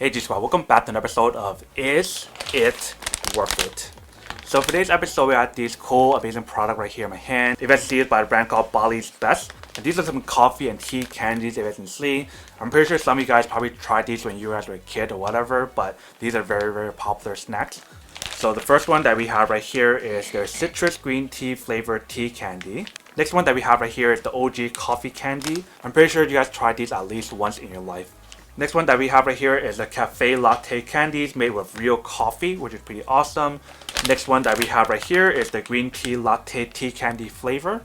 Hey G Squad, welcome back to an episode of Is It Worth It? So for today's episode, we have this cool, amazing product right here in my hand. You guys see it by a brand called Bali's Best. And these are some coffee and tea candies you guys can see. I'm pretty sure some of you guys probably tried these when you guys were a kid or whatever, but these are very, very popular snacks. So the first one that we have right here is their citrus green tea flavored tea candy. Next one that we have right here is the OG coffee candy. I'm pretty sure you guys tried these at least once in your life. Next one that we have right here is the cafe latte candies made with real coffee, which is pretty awesome. Next one that we have right here is the green tea latte tea candy flavor.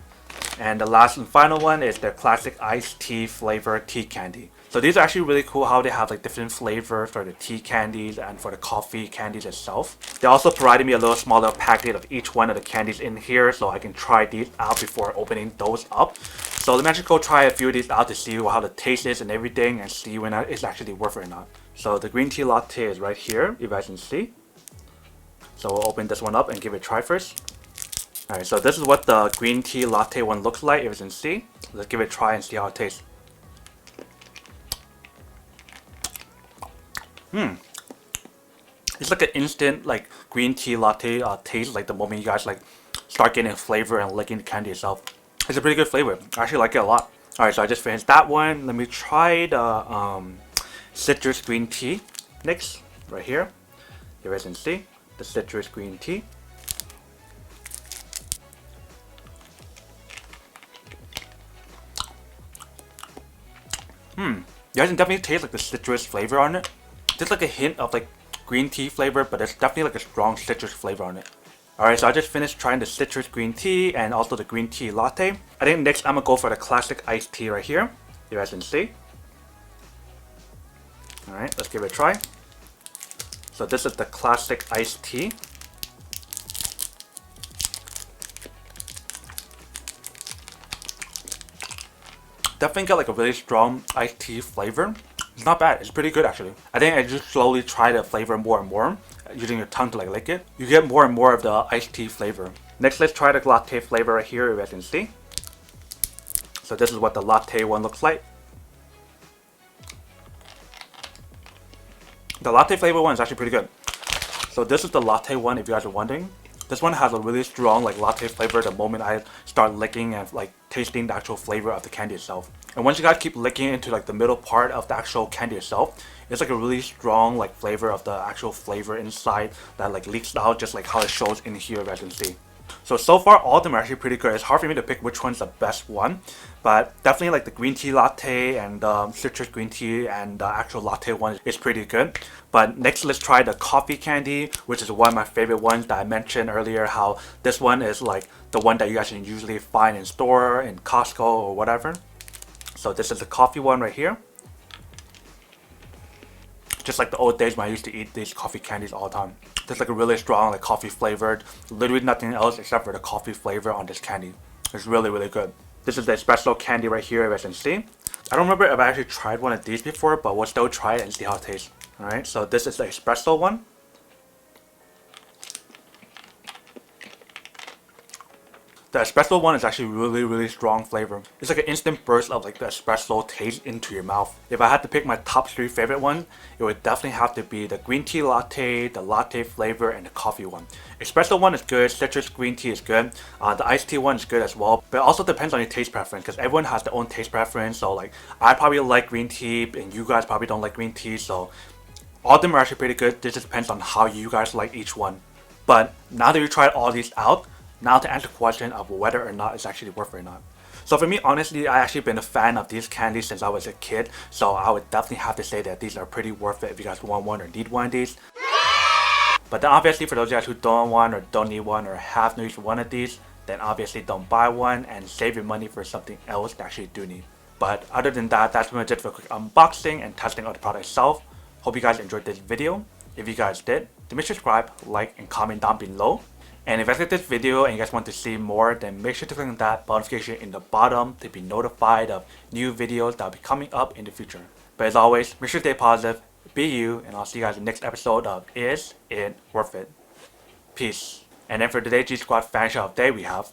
And the last and final one is the classic iced tea flavor tea candy. So these are actually really cool how they have like different flavors for the tea candies and for the coffee candies itself. They also provided me a little smaller packet of each one of the candies in here so I can try these out before opening those up. So let me actually go try a few of these out to see how the taste is and everything and see when it's actually worth it or not. So the green tea latte is right here, you guys can see. So we'll open this one up and give it a try first. Alright, so this is what the green tea latte one looks like, if you can see. Let's give it a try and see how it tastes. It's like an instant like green tea latte taste, like the moment you guys like start getting flavor and licking the candy itself. It's a pretty good flavor. I actually like it a lot. Alright, so I just finished that one. Let me try the citrus green tea next, right here. You guys can see the citrus green tea. You guys can definitely taste like the citrus flavor on it. There's like a hint of like green tea flavor, but there's definitely like a strong citrus flavor on it. Alright, so I just finished trying the citrus green tea and also the green tea latte. I think next I'm gonna go for the classic iced tea right here. You guys can see. Alright, let's give it a try. So this is the classic iced tea. Definitely got like a really strong iced tea flavor. It's not bad, it's pretty good actually. I think I just slowly try the flavor more and more, using your tongue to like lick it. You get more and more of the iced tea flavor. Next, let's try the latte flavor right here, if you can see. So this is what the latte one looks like. The latte flavor one is actually pretty good. So this is the latte one, if you guys are wondering. This one has a really strong like latte flavor the moment I start licking and like tasting the actual flavor of the candy itself. And once you guys keep licking into like the middle part of the actual candy itself, it's like a really strong like flavor of the actual flavor inside that like leaks out just like how it shows in here, as you can see. So far all of them are actually pretty good. It's hard for me to pick which one's the best one, but definitely like the green tea latte and citrus green tea and the actual latte one is pretty good. But next let's try the coffee candy, which is one of my favorite ones that I mentioned earlier, how this one is like the one that you guys can usually find in store, in Costco or whatever. So this is the coffee one right here. Just like the old days when I used to eat these coffee candies all the time. There's like a really strong like coffee flavored, literally nothing else except for the coffee flavor on this candy. It's really, really good. This is the espresso candy right here, as you can see. I don't remember if I actually tried one of these before, but we'll still try it and see how it tastes. Alright, so this is the espresso one. The espresso one is actually really, really strong flavor. It's like an instant burst of like the espresso taste into your mouth. If I had to pick my top 3 favorite ones, it would definitely have to be the green tea latte, the latte flavor, and the coffee one. Espresso one is good, citrus green tea is good, the iced tea one is good as well, but it also depends on your taste preference because everyone has their own taste preference. So like I probably like green tea and you guys probably don't like green tea, so all of them are actually pretty good. This just depends on how you guys like each one. But now that you tried all these out, now to answer the question of whether or not it's actually worth it or not. So for me, honestly, I actually been a fan of these candies since I was a kid. So I would definitely have to say that these are pretty worth it if you guys want one or need one of these. But then obviously for those of you guys who don't want or don't need one or have no use for one of these, then obviously don't buy one and save your money for something else that actually do need. But other than that, that's pretty much it for a quick unboxing and testing of the product itself. Hope you guys enjoyed this video. If you guys did, then make sure to subscribe, like, and comment down below. And if you guys like this video and you guys want to see more, then make sure to click on that bell notification in the bottom to be notified of new videos that will be coming up in the future. But as always, make sure to stay positive, be you, and I'll see you guys in the next episode of Is It Worth It? Peace. And then for today's G Squad fan shout of the day, we have